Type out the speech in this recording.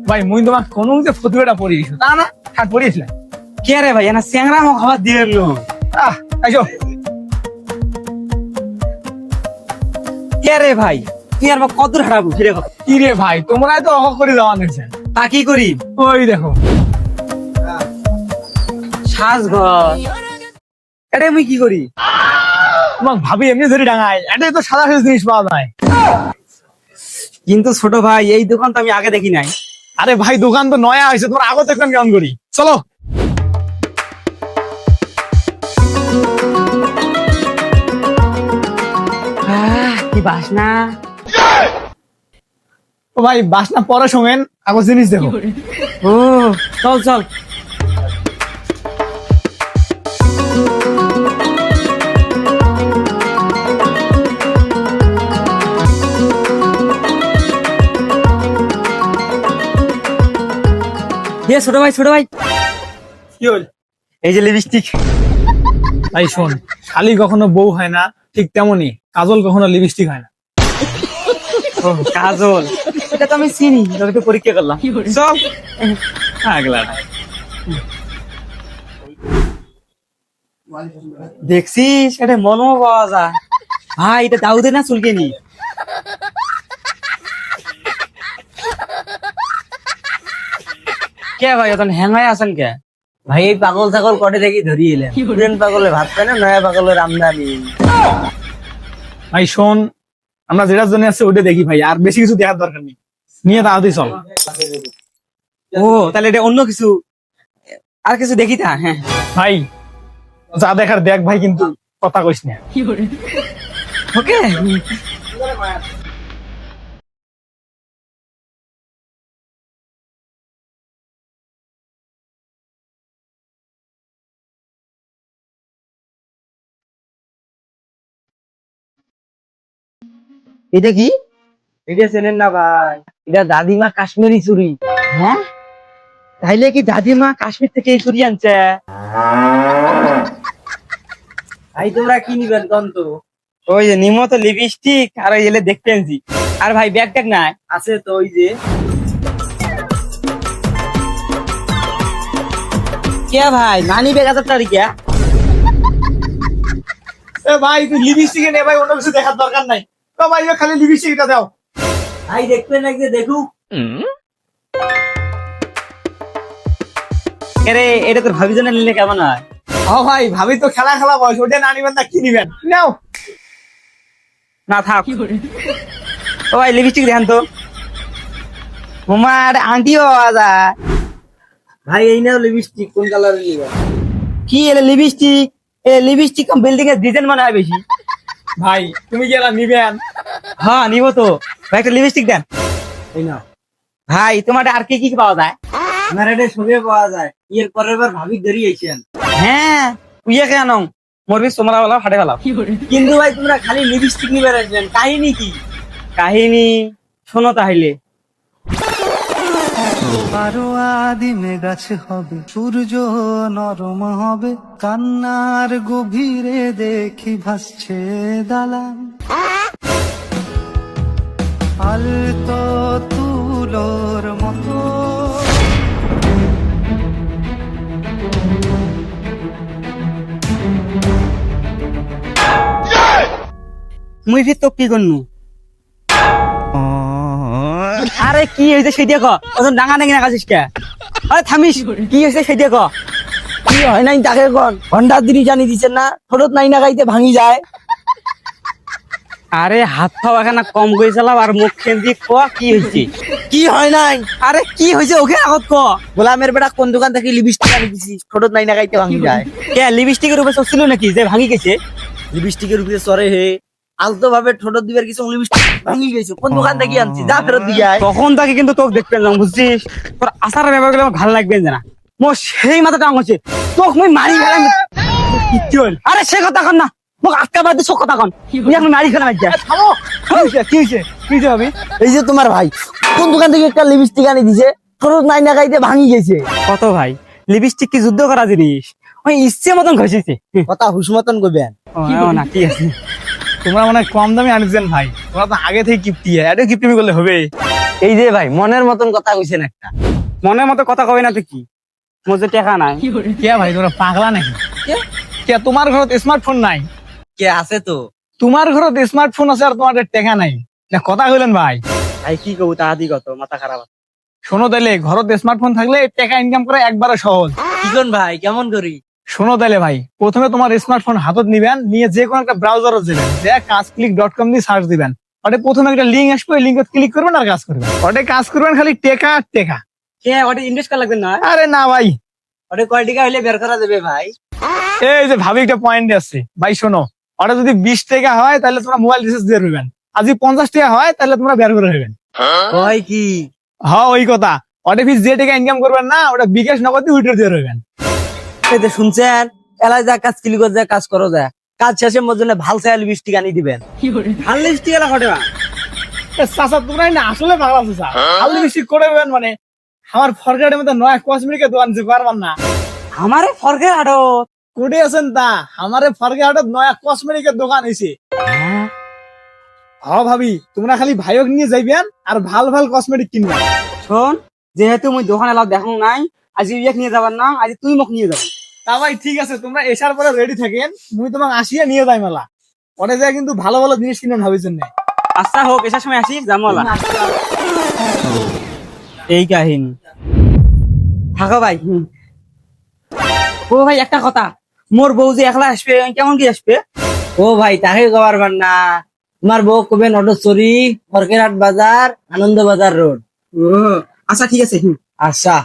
ভাই মুই তোমাক কোন যে ফতুয়াটা পড়িয়েছ তা না থাক পড়িয়েছ না কে রে ভাই না স্যাংরা মো খাবার দিয়ে এলো আইসো কে রে ভাই তুই আর কত হারাবো ফিরে কত কি রে ভাই তোমরাই তো অবাক করে দেওয়া নিয়েছেন তা কি করি ওই দেখো সাজঘর এটা আমি কি করি তোমাক ভাবি এমনি ধরে ডাঙায় এটাই তো সাদা সাদা জিনিস পাওয়া যায়। কিন্তু ছোট ভাই এই দোকান তো আমি আগে দেখি নাই। আরে ভাই দোকান তো নয়া হয়েছে তোমার আগত একদম কেমন করি চলো কি বাসনা ও ভাই বাসনা পরে শোনেন আগত জিনিস দেখো ও চল চল ছোট ভাই ছোট ভাই কি হল এই যে লিপস্টিক ভাই শোন শালি কখনো বউ হয় না ঠিক তেমনই কাজল কখনো লিপস্টিক হয় না। ও কাজল এটা তো আমি চিনি তোকে তো পরীক্ষা করলাম চল আগলাটা দেখছিস এটা মনও পাওয়া যায় ভাই এটা দাউদে না চুলকেনি কে ভাই এখন হ্যাঙ্গায় আছেন কে ভাই এই পাগল ছাগল কটে দেখি ধরিয়ে এলেন পুরেন পাগলে ভাত পায় না নয়া পাগলের আমদানি। ভাই শোন আমরা যেটার জন্য আছে ওইটা দেখি ভাই আর বেশি কিছু দেখার দরকার নেই নিয়ে তাড়াতাড়ি চল। ও তাহলে এটা অন্য কিছু আর কিছু দেখি তা হ্যাঁ ভাই যা দেখার দেখ ভাই কিন্তু কথা কইস না। ওকে এটা কি? এটা চেনেন না ভাই, এটা দাদিমা কাশ্মীরি চুড়ি। হ্যাঁ তাইলে কি দাদিমা কাশ্মীর থেকে এই চুরি আনছে ভাই তোমরা কি নিবেন কন তো? ওই যে নিমত লিপস্টিক আর ওই এলে দেখতে আনছি আর ভাই ব্যাগ ট্যাগ নাই আছে তো ওই যে কে ভাই নানি ব্যাগ আছে তারিখা এ ভাই তুই লিপস্টিক নে ভাই অন্য কিছু দেখার দরকার নাই তো ভাই খালি লিপস্টিকটা দাও। ভাই দেখবেন না যে দেখুক আরে এটা তোর ভাবি জন্য নিলে কেমন হয় ও ভাই ভাবি তো খেলা খেলা বয়স ওটা না নিবেন না কি নিবেন নাও না থাক ও ভাই লিপস্টিক দেখান তো তোমার আন্টিও আজা ভাই এই নাও লিপস্টিক, কোন কালারের নিবেন? কি এলে লিপস্টিক বিল্ডিং এর ডিজাইন মনে হয় বেশি ভাই তুমি কি এলা নিবেন? হ্যাঁ নিব তো ভাই একটা লিপস্টিক দেন এই নাও। ভাই তোমার আর কি কি পাওয়া যায় আমার এটা সবে পাওয়া যায়, এর পরের বার ভাবি ধরিয়েছেন। হ্যাঁ উইয়া কেন মরবি তোমরা বলা ফাটে গেলাম কিন্তু ভাই তোমরা খালি লিপস্টিক নিবেন আসবেন, কাহিনী কি? কাহিনী শোনো তাহলে আরো আদিমে গাছ হবে, সূর্য নরম হবে, কান্নার গভীরে দেখি ভাসছে দালান আলতো তুলোর মতো। মুই ফির তো কি করনু আরে কি হয়েছে সেটা ক ওজন ডাঙা ডাঙি নাগাছিস কে আরে থামিস কি হয়েছে সেটা ক কি হয় নাই তাকে কোন ঘন্টার দিনই জানি দিচ্ছেন না, ঠোঁট নাই না গাইতে ভাঙি যায়। আরে হাত পাও এখানে কম গেছিলাম আর মুখ খেন দিয়ে ক কি হয়েছে কি হয় নাই? আরে কি হয়েছে ওকে আগত ক গোলামের বেটা কোন দোকান থেকে লিপস্টিক আনি দিছিস, ঠোঁট নাই না গাইতে ভাঙি যায়। কে লিপস্টিকের উপরে চলছিল নাকি যে ভাঙি গেছে লিপস্টিকের উপরে সরে হে আলতো ভাবে ঠোঁট দিবার কিছু লিপস্টিক ভাঙি গেছে, কোন দোকান থেকে আনছি, যা ফেরত দিয়ে আয়। তখন তাকে কিন্তু তোকে দেখতে পেলাম বুঝছিস তোর আসার ব্যাপারগুলো আমার ভালো লাগবে না মোর সেই মাথা টাং হচ্ছে তোকে মুই মারি গেলাম কি হল আরে সে কথা কন না মোক আটকা বাদ দিয়ে কথা কন তুই আমি মারি ফেলাম আজকে থামো কি হয়েছে ভাবি? এই যে তোমার ভাই কোন দোকান থেকে একটা লিপস্টিক আনি দিছে, ঠোঁট নাই না গাইতে ভাঙি গেছে। কত ভাই লিপস্টিক কি যুদ্ধ করা জিনিস ওই ইচ্ছে মতন ঘষেছে কথা হুশ মতন করবেন। না ঠিক আছে তোমরা মনে হয় কম দামে আনিছেন ভাই তোমরা তো আগে থেকে কিপ্টি এটা কিপ্টিমি করলে হবে এই যে ভাই মনের মতন কথা কইছেন একটা। মনের মতো কথা কবে না তো কি, মোর যে টাকা নাই। কে ভাই তোরা পাগলা নাকি? কে? কে তোমার ঘরত স্মার্টফোন নাই? কে আছে তো? তোমার ঘরত স্মার্টফোন আছে আর তোমার টাকা নাই, না কথা কইলেন ভাই? ভাই কি কবু তাহাদি কত মাথা খারাপ। শোনো তাইলে, ঘরত স্মার্টফোন থাকলে টাকা ইনকাম করা একবারে সহজ। কি কোন ভাই, কেমন করি? শোনো তাইলে ভাই, প্রথমে তোমার স্মার্টফোন হাতত নিবেন, নিয়ে যে কোনো একটা ব্রাউজারে যাবেন, যে কাজক্লিক.com দিয়ে সার্চ দিবেন। ওটা প্রথমে একটা লিঙ্ক আসবে, ওই লিঙ্কে ক্লিক করবেন আর কাজ করবেন। ওটা কাজ করবেন খালি টেকা আর টেকা। কে ওটা ইনভেস্ট করা লাগবে না? আরে না ভাই, ওটা কয় টাকা হইলে বের করা যাবে ভাই? এই যে ভাবি একটা পয়েন্ট আছে ভাই, শোনো, ওটা যদি 20 টাকা হয় তাহলে তোমরা মোবাইল রিচার্জ দিয়ে দেবেন, আর যদি 50 টাকা হয় তাহলে তোমরা বের করে দেবেন। কয় কি? হ্যাঁ ওই কথা, ওটা ফিস যে টাকা ইনকাম করবেন না, ওটা বিকাশ নগদ উইথড্র দিয়ে দেবেন। এই যে শুনছেন, এলাই যা কাজ ক্লিক করে যা কাজ করো যা, কাজ শেষে মোর জন্য ভাল চাইল 20 টাকা আনি দিবেন। ভাল লিপস্টিক এলা ঘটে না। চাচা তোমরা না আসলে পাগলা চাচা, হালদি বেশি করে দেবেন মানে আমার ফরগেটের মধ্যে নয়া কসমেটিকের দোকান যে পারবেন না। আমারে ফরকে আড়ো কোটে আছেন তা, আমারে ফরগে হাটত নয়া কসমেটিকের দোকান হয়েছে। হ ভাবি, তোমরা খালি ভাইক নিয়ে যাইবেন আর ভাল ভাল কসমেটিক কিনবেন। শোন, যেহেতু মুই দোকানে লাভ দেখো নাই, আজ ইয়েক নিয়ে যাবার না, আজ তুই মোক নিয়ে যাবি। তা ভাই ঠিক আছে, তোমরা এসার পরে রেডি থাকেন, মুই তোমাকে আসিয়া নিয়ে যাই মেলা। ওটা যায় কিন্তু ভালো ভালো জিনিস কিনেন ভাবির জন্য। আচ্ছা হোক, এসার সময় আসিস জামলা। এই কাহিনী থাকো ভাই। ও ভাই একটা কথা, মোর বউ যে একলা আসবে, কেমন কি আসবে? ও ভাই তাকে কবার না, তোমার বউ কবে নটচরি, ফরকেরহাট বাজার, আনন্দ বাজার রোড। ও আচ্ছা ঠিক আছে। আচ্ছা